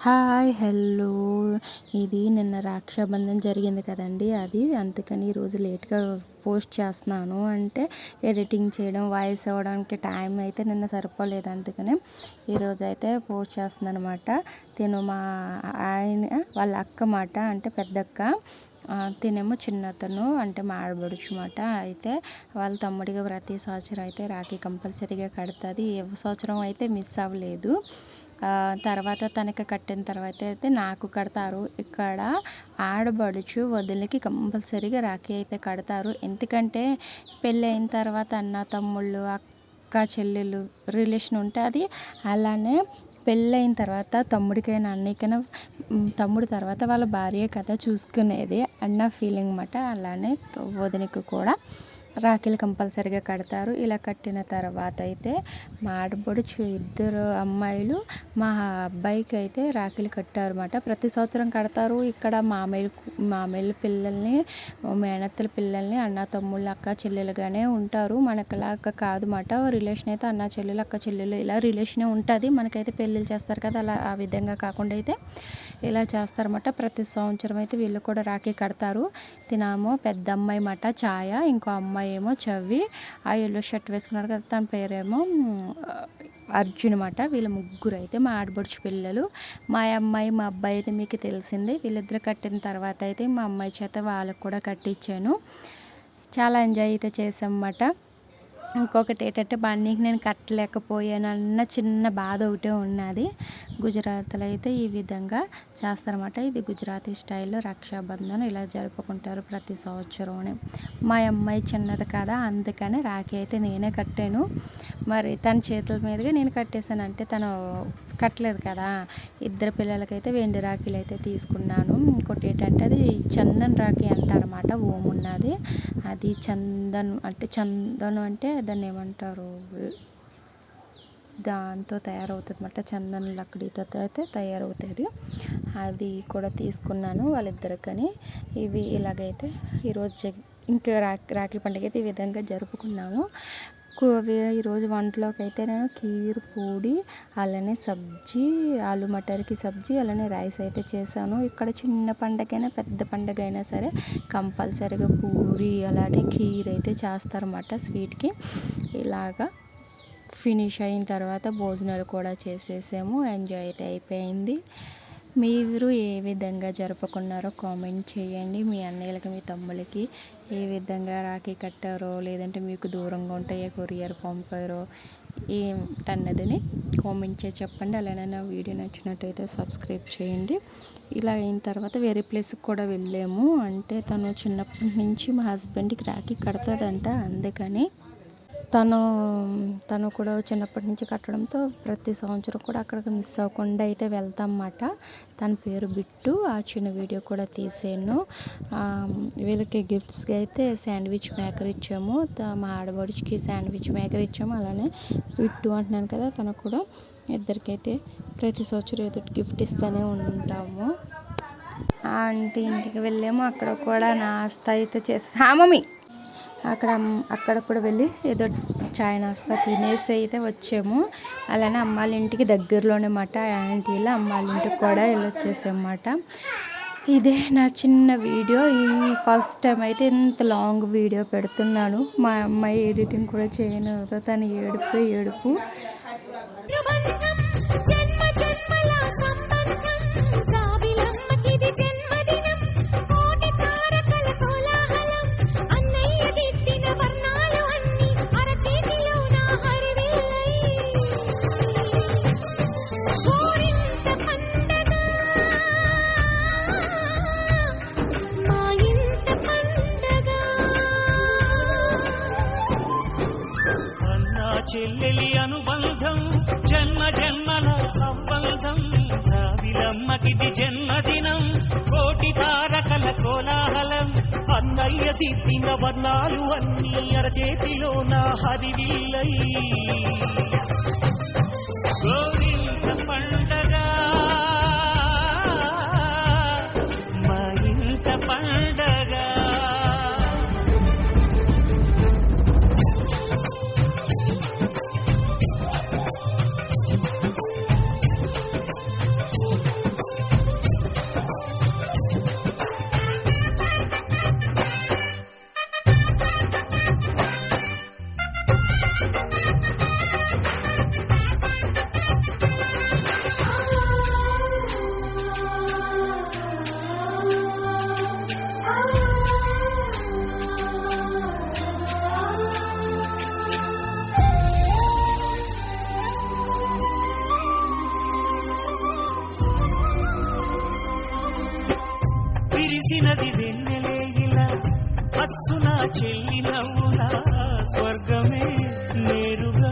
Hi hello ఇది నిన్న రక్షాబంధన్ జరిగింది కదండి. అది అందుకని ఈరోజు లేట్గా పోస్ట్ చేస్తున్నాను. అంటే ఎడిటింగ్ చేయడం, వాయిస్ అవ్వడానికి టైం అయితే నిన్న సరిపోలేదు. అందుకని ఈరోజు అయితే పోస్ట్ చేస్తున్నాను అనమాట. తిను మా ఆయన వాళ్ళ అక్క మాట, అంటే పెద్దక్క. తినేమో చిన్నతను, అంటే మా ఆడబడుచు మాట. అయితే వాళ్ళ తమ్ముడిగా ప్రతి సంవత్సరం అయితే రాఖీ కంపల్సరీగా కడుతుంది. ఏ సంవత్సరం అయితే మిస్ అవ్వలేదు. తర్వాత తనకి కట్టిన తర్వాత అయితే నాకు కడతారు. ఇక్కడ ఆడబడుచు వదిలికి కంపల్సరీగా రాఖీ అయితే కడతారు. ఎందుకంటే పెళ్ళి అయిన తర్వాత అన్న తమ్ముళ్ళు, అక్క చెల్లెళ్ళు రిలేషన్ ఉంటుంది. అలానే పెళ్ళైన తర్వాత తమ్ముడికైనా అన్నయ్యకైనా, తమ్ముడి తర్వాత వాళ్ళ భార్య కదా చూసుకునేది అన్న ఫీలింగ్ అన్నమాట. అలానే వదినకి కూడా రాఖీలు కంపల్సరీగా కడతారు. ఇలా కట్టిన తర్వాత అయితే మా ఆడపడుచు ఇద్దరు అమ్మాయిలు మా అబ్బాయికి అయితే రాఖీలు కట్టారు అన్నమాట. ప్రతి సంవత్సరం కడతారు. ఇక్కడ మామయ్యల పిల్లల్ని, మేనత్తల పిల్లల్ని అన్న తమ్ముళ్ళు, అక్క చెల్లెలుగానే ఉంటారు. మనకులాగా కాదు మాట. రిలేషన్ అయితే అన్న చెల్లెలు, అక్క చెల్లెలు ఇలా రిలేషనే ఉంటుంది. మనకైతే పెళ్ళిళ్ళు చేస్తారు కదా, అలా ఆ విధంగా కాకుండా అయితే ఇలా చేస్తారన్నమాట. ప్రతి సంవత్సరం అయితే వీళ్ళు కూడా రాఖీ కడతారు. తినామో పెద్ద అమ్మాయి మాట ఛాయ, ఇంకో అమ్మాయి ఏమో చవి. ఆ ఎల్లో షర్ట్ వేసుకున్నాడు కదా, తన పేరేమో అర్జున్ అన్నమాట. వీళ్ళ ముగ్గురు అయితే మా ఆడబడుచు పిల్లలు. మా అమ్మాయి మా అబ్బాయి అయితే మీకు తెలిసిందే. వీళ్ళిద్దరు కట్టిన తర్వాత అయితే మా అమ్మాయి చేత వాళ్ళకు కూడా కట్టించాను. చాలా ఎంజాయ్ అయితే చేసామన్నమాట. ఇంకొకటి ఏంటంటే బన్నీకి నేను కట్టలేకపోయానన్న చిన్న బాధ ఒకటే ఉన్నది. గుజరాత్లో అయితే ఈ విధంగా చేస్తారన్నమాట. ఇది గుజరాతీ స్టైల్లో రక్షాబంధన్ ఇలా జరుపుకుంటారు ప్రతి సంవత్సరం. మా అమ్మాయి చిన్నది కదా, అందుకని రాఖీ అయితే నేనే కట్టాను. మరి తన చేతుల మీదుగా నేను కట్టేశాను. అంటే తను కట్టలేదు కదా. ఇద్దరు పిల్లలకైతే వెండి రాఖీలు అయితే తీసుకున్నాను. ఇంకోటి ఏంటంటే అది చందన్ రాఖీ అంటారన్నమాట. ఓం ఉన్నది అది చందన్, అంటే చందనం అంటే దాన్ని ఏమంటారు, దాంతో తయారవుతుంది అన్నమాట. చందన్ లక్కడితో అయితే తయారవుతుంది. అది కూడా తీసుకున్నాను వాళ్ళిద్దరికని. ఇవి ఇలాగైతే ఈరోజు ఇంకా రాఖీ పండుగ అయితే ఈ విధంగా జరుపుకున్నాము. ఈరోజు వంటలోకి అయితే నేను కీర్ పూడి, అలానే సబ్జీ, ఆలు మటర్కి సబ్జీ, అలానే రైస్ అయితే చేశాను. ఇక్కడ చిన్న పండగైనా పెద్ద పండగ అయినా సరే కంపల్సరీగా పూరి అలానే కీర్ అయితే చేస్తారన్నమాట స్వీట్కి. ఇలాగా ఫినిష్ అయిన తర్వాత భోజనాలు కూడా చేసేసాము. ఎంజాయ్ అయితే అయిపోయింది. మీరు ఏ విధంగా జరుపుకున్నారో కామెంట్ చేయండి. మీ అన్నయ్యలకి, మీ తమ్ముళ్ళకి ఏ విధంగా రాఖీ కట్టారో, లేదంటే మీకు దూరంగా ఉంటాయో కొరియర్ పంపారో ఏమిటన్నదని కామెంట్ చేసి చెప్పండి. అలానే నా వీడియో నచ్చినట్టయితే సబ్స్క్రైబ్ చేయండి. ఇలా అయిన తర్వాత వేరే ప్లేస్కి కూడా వెళ్ళాము. అంటే తను చిన్నప్పటి నుంచి మా హస్బెండ్కి రాఖీ కడతాదంట. అందుకని తను కూడా చిన్నప్పటి నుంచి కట్టడంతో ప్రతి సంవత్సరం కూడా అక్కడికి మిస్ అవ్వకుండా అయితే వెళ్తాం అన్నమాట. తన పేరు బిట్టు. ఆ చిన్న వీడియో కూడా తీసాను. వీళ్ళకి గిఫ్ట్స్గా అయితే శాండ్విచ్ మేకర్ ఇచ్చాము. మా ఆడబడికి శాండ్విచ్ మేకర్ ఇచ్చాము. అలానే బిట్టు అంటున్నాను కదా, తనకు కూడా ఇద్దరికైతే ప్రతి సంవత్సరం ఏదో గిఫ్ట్ ఇస్తూనే ఉంటాము. ఆంటీ ఇంటికి వెళ్ళాము. అక్కడ కూడా నాస్తా అయితే మమ్మీ అక్కడ కూడా వెళ్ళి ఏదో చాయ్ నాస్తా తినేసి అయితే వచ్చాము. అలానే అమ్మాళ్ళ ఇంటికి దగ్గరలోనే మాట. ఆంటీల అమ్మాళ్ళ ఇంటికి కూడా వెళ్ళొచ్చేసామన్నమాట. ఇదే నా చిన్న వీడియో. ఈ ఫస్ట్ టైం అయితే ఇంత లాంగ్ వీడియో పెడుతున్నాను. మా అమ్మాయి ఎడిటింగ్ కూడా చేయను. తను ఏడుపు చెల్లెలి అనుబంధం, జన్మ జన్మల సంబంధం. రావిలమ్మకిది జన్మదినం, కోటి తారకల కోలాహలం. అన్నయ్య దిద్దిన వర్ణాలు అన్నీ అరచేతిలో నా హరివిల్లై. గోరింట పండగ మా ఇంట పండగ. విరిసినది వెన్నెలే ఇలా అచ్చు నా చెల్లి నవ్వులా స్వర్గమే నేరుగా